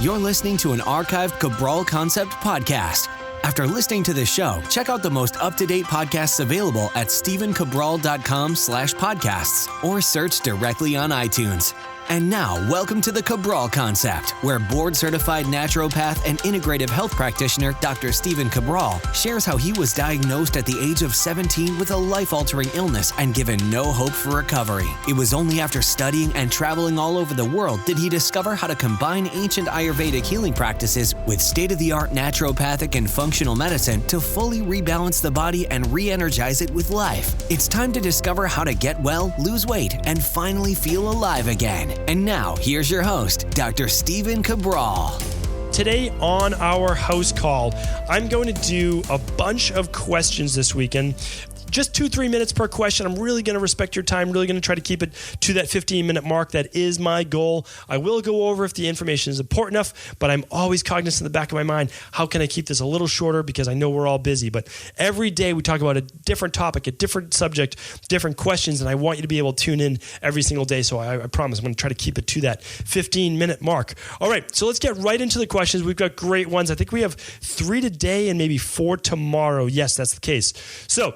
You're listening to an archived Cabral Concept podcast. After listening to this show, check out the most up-to-date podcasts available at stephencabral.com/podcasts or search directly on iTunes. And now, welcome to the Cabral Concept, where board-certified naturopath and integrative health practitioner Dr. Stephen Cabral shares how he was diagnosed at the age of 17 with a life-altering illness and given no hope for recovery. It was only after studying and traveling all over the world did he discover how to combine ancient Ayurvedic healing practices with state-of-the-art naturopathic and functional medicine to fully rebalance the body and re-energize it with life. It's time to discover how to get well, lose weight, and finally feel alive again. And now, here's your host, Dr. Stephen Cabral. Today on our house call, I'm going to do a bunch of questions this weekend. Just 2-3 minutes per question. I'm really going to respect your time, really going to try to keep it to that 15-minute mark. That is my goal. I will go over if the information is important enough, but I'm always cognizant in the back of my mind, how can I keep this a little shorter, because I know we're all busy. But every day we talk about a different topic, a different subject, different questions, and I want you to be able to tune in every single day. So I promise I'm going to try to keep it to that 15-minute mark. All right, so let's get right into the questions. We've got great ones. I think we have 3 today and maybe 4 tomorrow. Yes, that's the case. So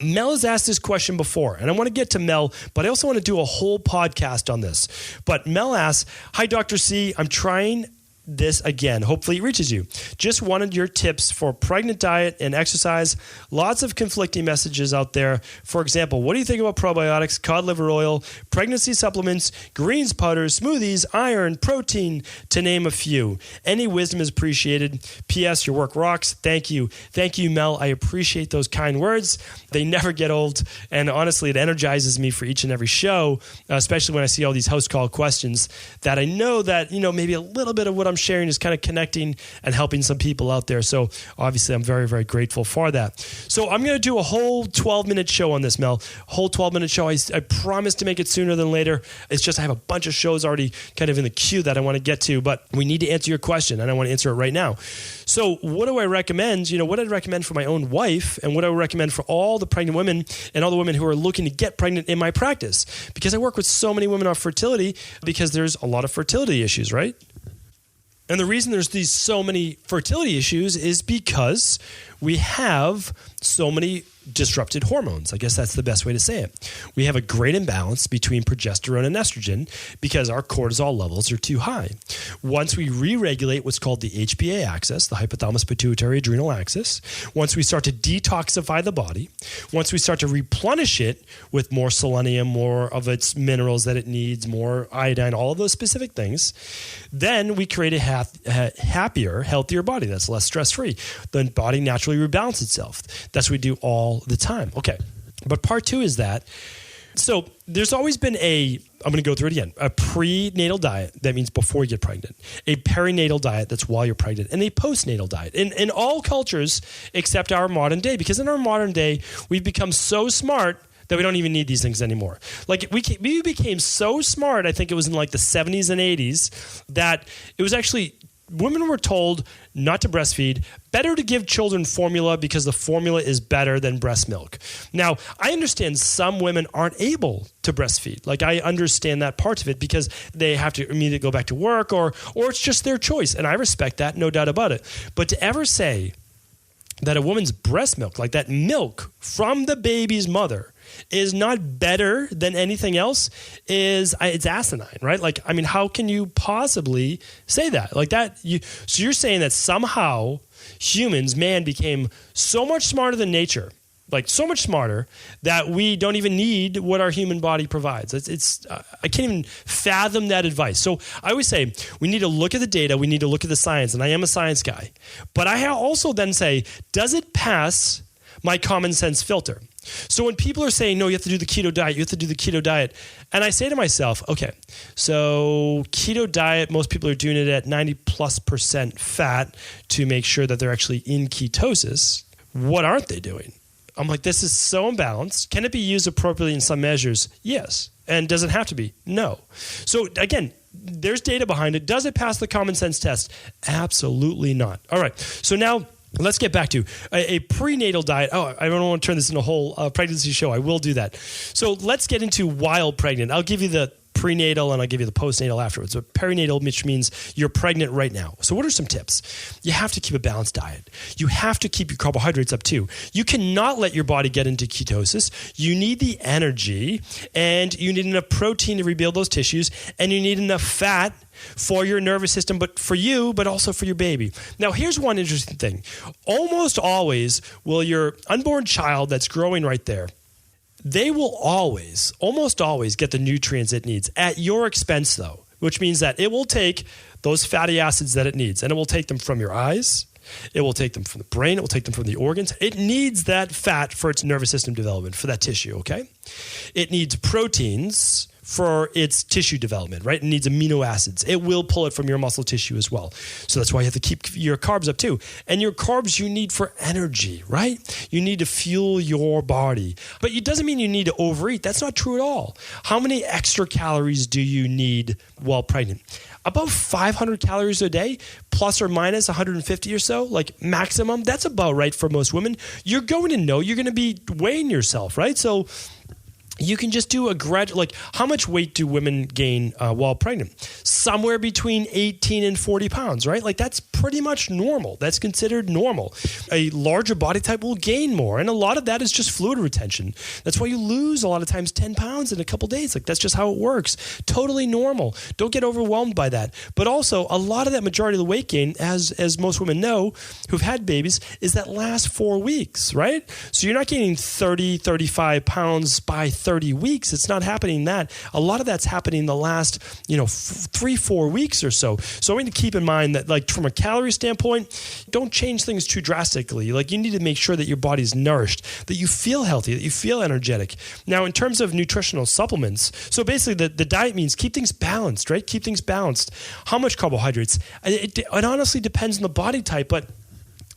Mel has asked this question before, and I want to get to Mel, but I also want to do a whole podcast on this. But Mel asks, "Hi, Dr. C. I'm trying this again. Hopefully it reaches you. Just wanted your tips for pregnant diet and exercise. Lots of conflicting messages out there. For example, what do you think about probiotics, cod liver oil, pregnancy supplements, greens powders, smoothies, iron, protein, to name a few? Any wisdom is appreciated. P.S. Your work rocks. Thank you." Thank you, Mel. I appreciate those kind words. They never get old. And honestly, it energizes me for each and every show, especially when I see all these house call questions that I know that, maybe a little bit of what I'm sharing is kind of connecting and helping some people out there. So obviously I'm very, very grateful for that. So I'm going to do a whole 12-minute show on this, Mel. Whole 12-minute show. I promise to make it sooner than later. It's just I have a bunch of shows already kind of in the queue that I want to get to, but we need to answer your question, and I want to answer it right now. So what do I recommend? What I'd recommend for my own wife, and what I would recommend for all the pregnant women and all the women who are looking to get pregnant in my practice, because I work with so many women on fertility, because there's a lot of fertility issues, right? And the reason there's so many fertility issues is because we have so many disrupted hormones. I guess that's the best way to say it. We have a great imbalance between progesterone and estrogen because our cortisol levels are too high. Once we re-regulate what's called the HPA axis, the hypothalamus pituitary adrenal axis, once we start to detoxify the body, once we start to replenish it with more selenium, more of its minerals that it needs, more iodine, all of those specific things, then we create a happier, healthier body that's less stress-free. The body naturally rebalances itself. That's what we do all the time. Okay. But part 2 is that. So there's always been I'm going to go through it again, a prenatal diet. That means before you get pregnant. A perinatal diet, that's while you're pregnant. And a postnatal diet. In all cultures except our modern day, because in our modern day, we've become so smart that we don't even need these things anymore. Like we became so smart, I think it was in like the 70s and 80s, that it was actually, women were told not to breastfeed, better to give children formula because the formula is better than breast milk. Now, I understand some women aren't able to breastfeed. Like, I understand that part of it because they have to immediately go back to work or it's just their choice. And I respect that, no doubt about it. But to ever say that a woman's breast milk, like that milk from the baby's mother, is not better than anything else, it's asinine, right? Like, I mean, how can you possibly say that? Like that, so you're saying that somehow man became so much smarter than nature, like so much smarter that we don't even need what our human body provides. I can't even fathom that advice. So I always say we need to look at the data, we need to look at the science, and I am a science guy. But I also then say, does it pass my common sense filter? So when people are saying, no, you have to do the keto diet, and I say to myself, okay, so keto diet, most people are doing it at 90+% fat to make sure that they're actually in ketosis. What aren't they doing? I'm like, this is so imbalanced. Can it be used appropriately in some measures? Yes. And does it have to be? No. So again, there's data behind it. Does it pass the common sense test? Absolutely not. All right. So now let's get back to a prenatal diet. Oh, I don't want to turn this into a whole pregnancy show. I will do that. So let's get into while pregnant. I'll give you the prenatal, and I'll give you the postnatal afterwards. So perinatal, which means you're pregnant right now. So what are some tips? You have to keep a balanced diet. You have to keep your carbohydrates up too. You cannot let your body get into ketosis. You need the energy, and you need enough protein to rebuild those tissues, and you need enough fat for your nervous system, but for you, but also for your baby. Now, here's one interesting thing. Almost always will your unborn child that's growing right there, they will almost always get the nutrients it needs at your expense, though, which means that it will take those fatty acids that it needs, and it will take them from your eyes. It will take them from the brain. It will take them from the organs. It needs that fat for its nervous system development, for that tissue, okay? It needs proteins for its tissue development, right? It needs amino acids. It will pull it from your muscle tissue as well. So that's why you have to keep your carbs up too. And your carbs you need for energy, right? You need to fuel your body. But it doesn't mean you need to overeat. That's not true at all. How many extra calories do you need while pregnant? About 500 calories a day, plus or minus 150 or so, like maximum. That's about right for most women. You're going to know, you're going to be weighing yourself, right? So you can just do a gradual, like how much weight do women gain while pregnant? Somewhere between 18 and 40 pounds, right? Like that's pretty much normal. That's considered normal. A larger body type will gain more. And a lot of that is just fluid retention. That's why you lose a lot of times 10 pounds in a couple days. Like that's just how it works. Totally normal. Don't get overwhelmed by that. But also a lot of that majority of the weight gain, as most women know who've had babies, is that last 4 weeks, right? So you're not gaining 30, 35 pounds by 30 weeks. It's not happening that. A lot of that's happening the last, 3-4 weeks or so. So I need to keep in mind that like from a calorie standpoint, don't change things too drastically. Like you need to make sure that your body's nourished, that you feel healthy, that you feel energetic. Now, in terms of nutritional supplements, so basically the diet means keep things balanced, right? Keep things balanced. How much carbohydrates? It honestly depends on the body type, but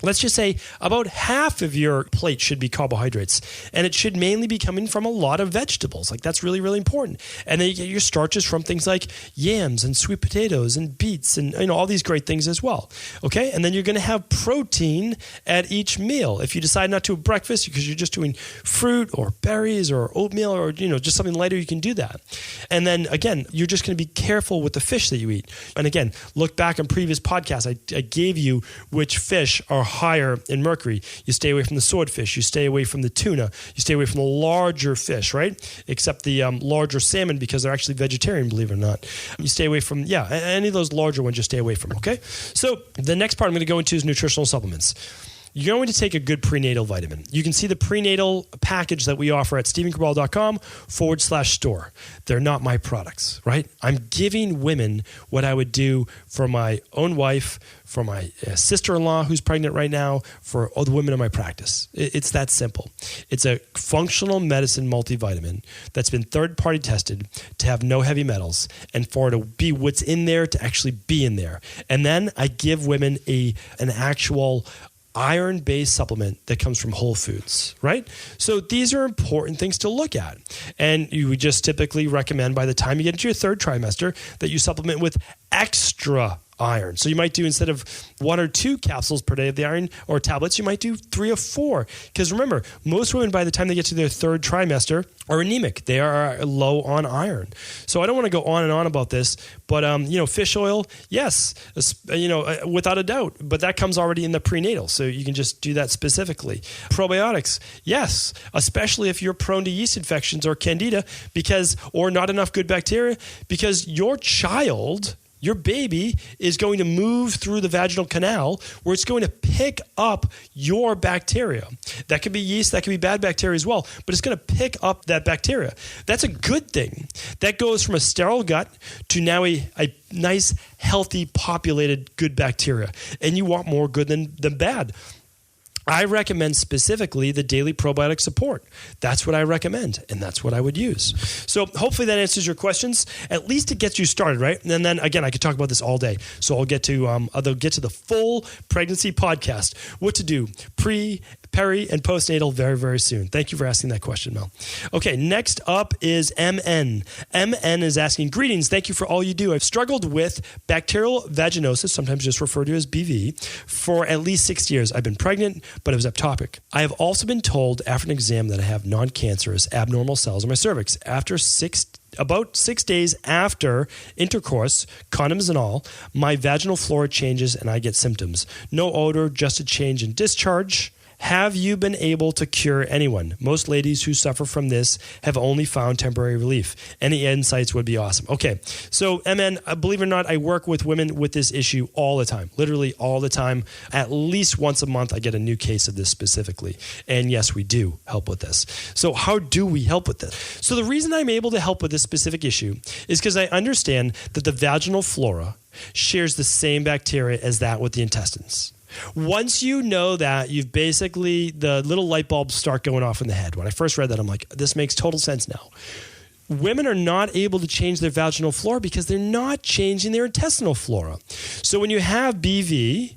let's just say about half of your plate should be carbohydrates, and it should mainly be coming from a lot of vegetables. Like that's really, really important. And then you get your starches from things like yams and sweet potatoes and beets and all these great things as well. Okay, and then you're going to have protein at each meal. If you decide not to have breakfast because you're just doing fruit or berries or oatmeal or just something lighter, you can do that. And then again, you're just going to be careful with the fish that you eat. And again, look back on previous podcasts. I gave you which fish are higher in mercury. You stay away from the swordfish. You stay away from the tuna. You stay away from the larger fish, right? Except the larger salmon because they're actually vegetarian, believe it or not. You stay away from, any of those larger ones, just stay away from, okay? So the next part I'm going to go into is nutritional supplements. You're going to take a good prenatal vitamin. You can see the prenatal package that we offer at StephenCabral.com/store. They're not my products, right? I'm giving women what I would do for my own wife, for my sister-in-law who's pregnant right now, for all the women in my practice. It's that simple. It's a functional medicine multivitamin that's been third-party tested to have no heavy metals and for it to be what's in there to actually be in there. And then I give women an actual iron-based supplement that comes from whole foods, right? So these are important things to look at. And you would just typically recommend by the time you get into your third trimester that you supplement with extra iron. So you might do, instead of 1 or 2 capsules per day of the iron or tablets, you might do 3 or 4. Because remember, most women by the time they get to their third trimester are anemic. They are low on iron. So I don't want to go on and on about this, but fish oil, yes, without a doubt, but that comes already in the prenatal. So you can just do that specifically. Probiotics, yes, especially if you're prone to yeast infections or candida or not enough good bacteria, because your child, your baby, is going to move through the vaginal canal where it's going to pick up your bacteria. That could be yeast, that could be bad bacteria as well, but it's going to pick up that bacteria. That's a good thing. That goes from a sterile gut to now a nice, healthy, populated good bacteria. And you want more good than bad. I recommend specifically the daily probiotic support. That's what I recommend, and that's what I would use. So hopefully that answers your questions. At least it gets you started, right? And then again, I could talk about this all day. So I'll get to the full pregnancy podcast. What to do peri, and postnatal very, very soon. Thank you for asking that question, Mel. Okay, next up is MN. MN is asking, greetings. Thank you for all you do. I've struggled with bacterial vaginosis, sometimes just referred to as BV, for at least 6 years. I've been pregnant, but it was ectopic. I have also been told after an exam that I have non-cancerous abnormal cells in my cervix. After 6 about 6 days after intercourse, condoms and all, my vaginal flora changes and I get symptoms. No odor, just a change in discharge. Have you been able to cure anyone? Most ladies who suffer from this have only found temporary relief. Any insights would be awesome. Okay, so MN, believe it or not, I work with women with this issue all the time, literally all the time. At least once a month, I get a new case of this specifically. And yes, we do help with this. So how do we help with this? So the reason I'm able to help with this specific issue is because I understand that the vaginal flora shares the same bacteria as that with the intestines. Once you know that, you've basically, the little light bulbs start going off in the head. When I first read that, I'm like, this makes total sense now. Women are not able to change their vaginal flora because they're not changing their intestinal flora. So when you have BV,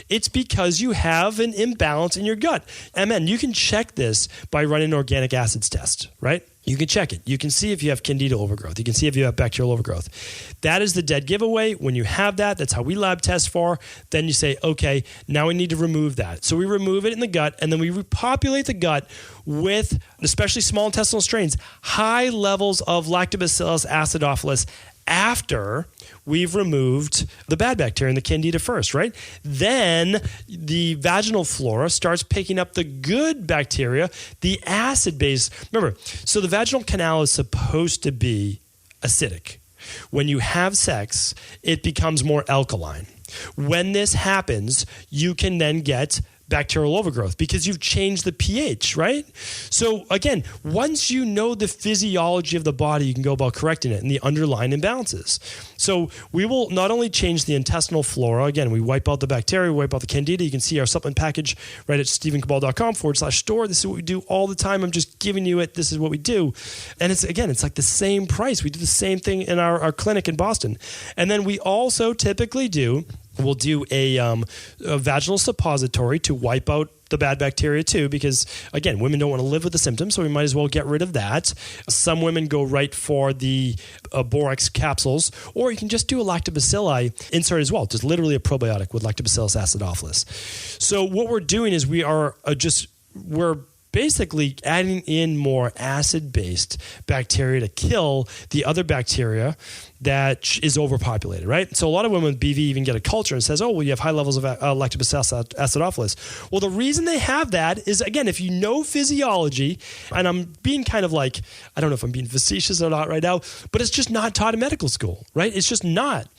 it's because you have an imbalance in your gut. MN, you can check this by running an organic acids test, right? You can check it. You can see if you have candida overgrowth. You can see if you have bacterial overgrowth. That is the dead giveaway. When you have that, that's how we lab test for. Then you say, okay, now we need to remove that. So we remove it in the gut, and then we repopulate the gut with, especially small intestinal strains, high levels of Lactobacillus acidophilus after we've removed the bad bacteria and the candida first, right? Then the vaginal flora starts picking up the good bacteria, the acid base. Remember, so the vaginal canal is supposed to be acidic. When you have sex, it becomes more alkaline. When this happens, you can then get bacterial overgrowth because you've changed the pH, right? So again, once you know the physiology of the body, you can go about correcting it and the underlying imbalances. So we will not only change the intestinal flora, again, we wipe out the bacteria, we wipe out the candida. You can see our supplement package right at stevencabral.com/store. This is what we do all the time. I'm just giving you it. This is what we do. And it's like the same price. We do the same thing in our clinic in Boston. And then we also typically we'll do a vaginal suppository to wipe out the bad bacteria too, because again, women don't want to live with the symptoms, so we might as well get rid of that. Some women go right for the borax capsules, or you can just do a lactobacilli insert as well, just literally a probiotic with Lactobacillus acidophilus. So what we're doing is we're basically adding in more acid-based bacteria to kill the other bacteria that is overpopulated, right? So a lot of women with BV even get a culture and says, oh, well, you have high levels of Lactobacillus acidophilus. Well, the reason they have that is, again, if you know physiology, and I'm being kind of like, I don't know if I'm being facetious or not right now, but it's just not taught in medical school, right? It's just not.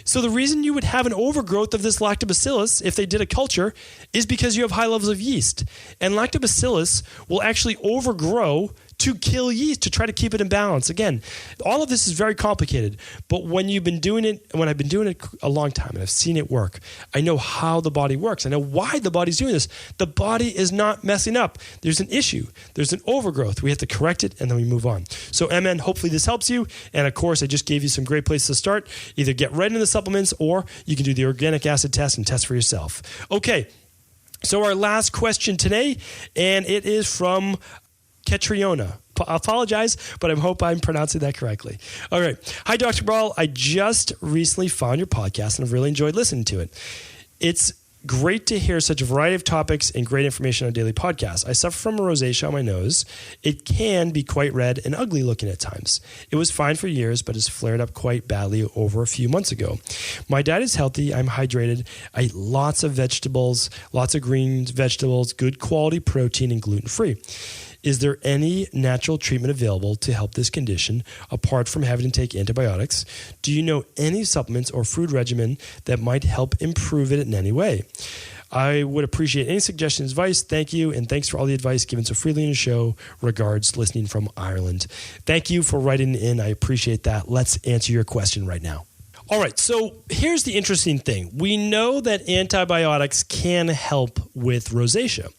So the reason you would have an overgrowth of this lactobacillus, if they did a culture, is because you have high levels of yeast. And lactobacillus will actually overgrow to kill yeast, to try to keep it in balance. Again, all of this is very complicated, but when I've been doing it a long time and I've seen it work, I know how the body works. I know why the body's doing this. The body is not messing up. There's an issue. There's an overgrowth. We have to correct it, and then we move on. So, MN, hopefully this helps you. And of course, I just gave you some great places to start. Either get right into the supplements, or you can do the organic acid test and test for yourself. Okay, so our last question today, and it is from Catriona. I apologize, but I hope I'm pronouncing that correctly. All right. Hi, Dr. Cabral. I just recently found your podcast and I've really enjoyed listening to it. It's great to hear such a variety of topics and great information on a daily podcast. I suffer from a rosacea on my nose. It can be quite red and ugly looking at times. It was fine for years, but has flared up quite badly over a few months ago. My diet is healthy. I'm hydrated. I eat lots of vegetables, lots of green vegetables, good quality protein, and gluten-free. Is there any natural treatment available to help this condition apart from having to take antibiotics? Do you know any supplements or food regimen that might help improve it in any way? I would appreciate any suggestions, advice. Thank you, and thanks for all the advice given so freely in the show. Regards, listening from Ireland. Thank you for writing in. I appreciate that. Let's answer your question right now. All right, so here's the interesting thing. We know that antibiotics can help with rosacea.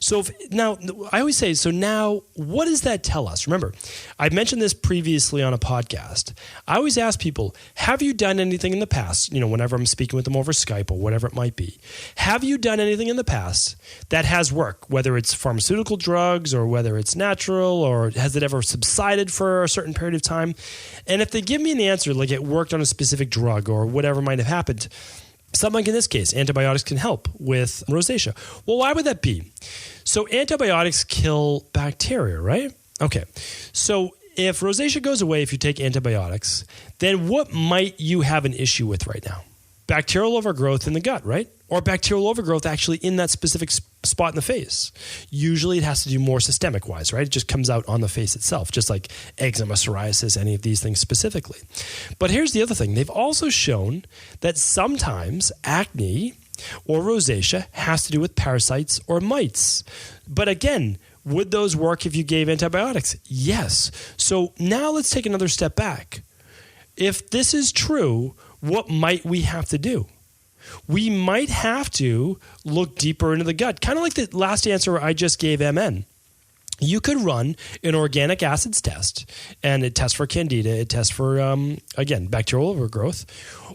So now, I always say, so now, what does that tell us? Remember, I mentioned this previously on a podcast. I always ask people, have you done anything in the past, whenever I'm speaking with them over Skype or whatever it might be, have you done anything in the past that has worked, whether it's pharmaceutical drugs or whether it's natural, or has it ever subsided for a certain period of time? And if they give me an answer, like it worked on a specific drug or whatever might have happened, something like in this case, antibiotics can help with rosacea. Well, why would that be? So antibiotics kill bacteria, right? Okay. So if rosacea goes away if you take antibiotics, then what might you have an issue with right now? Bacterial overgrowth in the gut, right? Or bacterial overgrowth actually in that specific spot in the face. Usually it has to do more systemic wise, right? It just comes out on the face itself, just like eczema, psoriasis, any of these things specifically. But here's the other thing. They've also shown that sometimes acne or rosacea has to do with parasites or mites. But again, would those work if you gave antibiotics? Yes. So now let's take another step back. If this is true, what might we have to do? We might have to look deeper into the gut, kind of like the last answer I just gave MN. You could run an organic acids test, and it tests for candida, it tests for, again, bacterial overgrowth.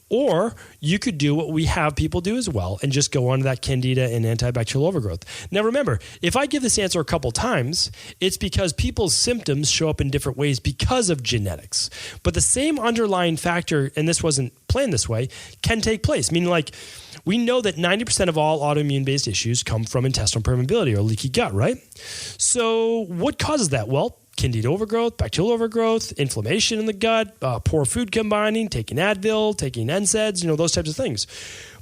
Or you could do what we have people do as well and just go on to that candida and antibacterial overgrowth. Now, remember, if I give this answer a couple times, it's because people's symptoms show up in different ways because of genetics. But the same underlying factor, and this wasn't planned this way, can take place. Meaning, like, we know that 90% of all autoimmune-based issues come from intestinal permeability or leaky gut, right? So what causes that? Well, candida overgrowth, bacterial overgrowth, inflammation in the gut, poor food combining, taking Advil, taking NSAIDs, those types of things.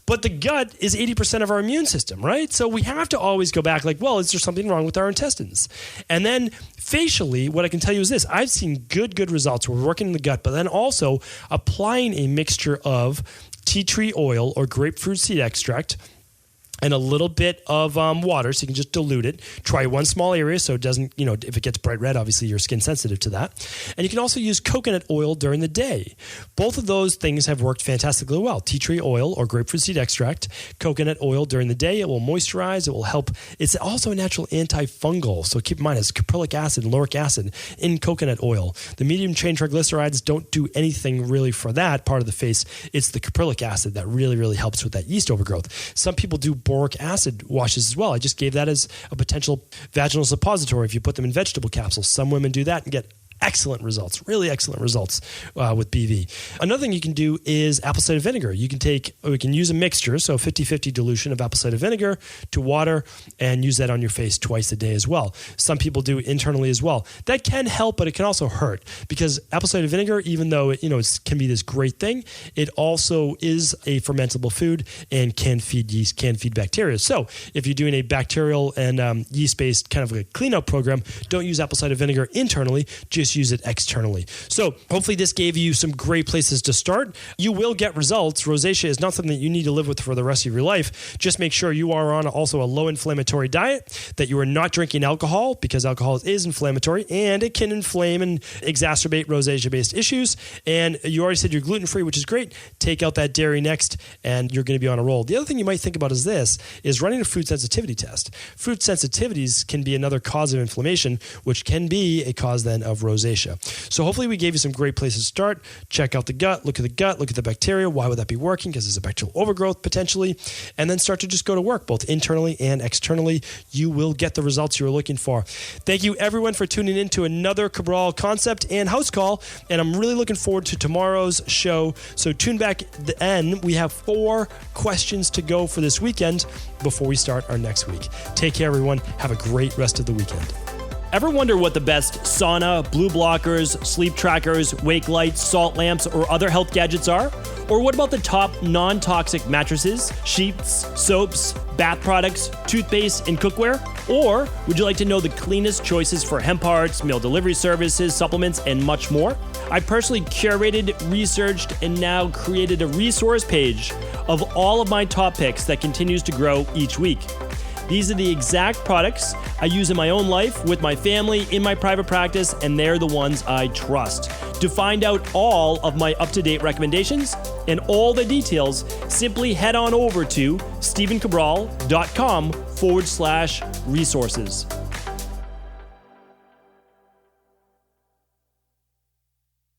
But the gut is 80% of our immune system, right? So we have to always go back like, well, is there something wrong with our intestines? And then facially, what I can tell you is this. I've seen good results. We're working in the gut, but then also applying a mixture of tea tree oil or grapefruit seed extract and a little bit of water, so you can just dilute it. Try one small area so it doesn't, if it gets bright red, obviously your skin's sensitive to that. And you can also use coconut oil during the day. Both of those things have worked fantastically well. Tea tree oil or grapefruit seed extract, coconut oil during the day. It will moisturize. It will help. It's also a natural antifungal. So keep in mind, it's caprylic acid and lauric acid in coconut oil. The medium chain triglycerides don't do anything really for that part of the face. It's the caprylic acid that really helps with that yeast overgrowth. Some people do boric acid washes as well. I just gave that as a potential vaginal suppository if you put them in vegetable capsules. Some women do that and get excellent results, really excellent results with BV. Another thing you can do is apple cider vinegar. We can use a mixture, so 50-50 dilution of apple cider vinegar to water and use that on your face twice a day as well. Some people do internally as well. That can help, but it can also hurt because apple cider vinegar, even though it can be this great thing, it also is a fermentable food and can feed yeast, can feed bacteria. So if you're doing a bacterial and yeast-based kind of a cleanup program, don't use apple cider vinegar internally, just use it externally. So hopefully this gave you some great places to start. You will get results. Rosacea is not something that you need to live with for the rest of your life. Just make sure you are on also a low inflammatory diet, that you are not drinking alcohol because alcohol is inflammatory and it can inflame and exacerbate rosacea-based issues. And you already said you're gluten-free, which is great. Take out that dairy next and you're going to be on a roll. The other thing you might think about is running a food sensitivity test. Food sensitivities can be another cause of inflammation, which can be a cause then of rosacea. So hopefully we gave you some great places to start. Check out the gut, look at the bacteria. Why would that be working? Because there's a bacterial overgrowth potentially. And then start to just go to work, both internally and externally. You will get the results you're looking for. Thank you everyone for tuning in to another Cabral Concept and House Call. And I'm really looking forward to tomorrow's show. So tune back at the end. We have 4 questions to go for this weekend before we start our next week. Take care, everyone. Have a great rest of the weekend. Ever wonder what the best sauna, blue blockers, sleep trackers, wake lights, salt lamps, or other health gadgets are? Or what about the top non-toxic mattresses, sheets, soaps, bath products, toothpaste, and cookware? Or would you like to know the cleanest choices for hemp parts, meal delivery services, supplements, and much more? I personally curated, researched, and now created a resource page of all of my top picks that continues to grow each week. These are the exact products I use in my own life, with my family, in my private practice, and they're the ones I trust. To find out all of my up-to-date recommendations and all the details, simply head on over to stephencabral.com/resources.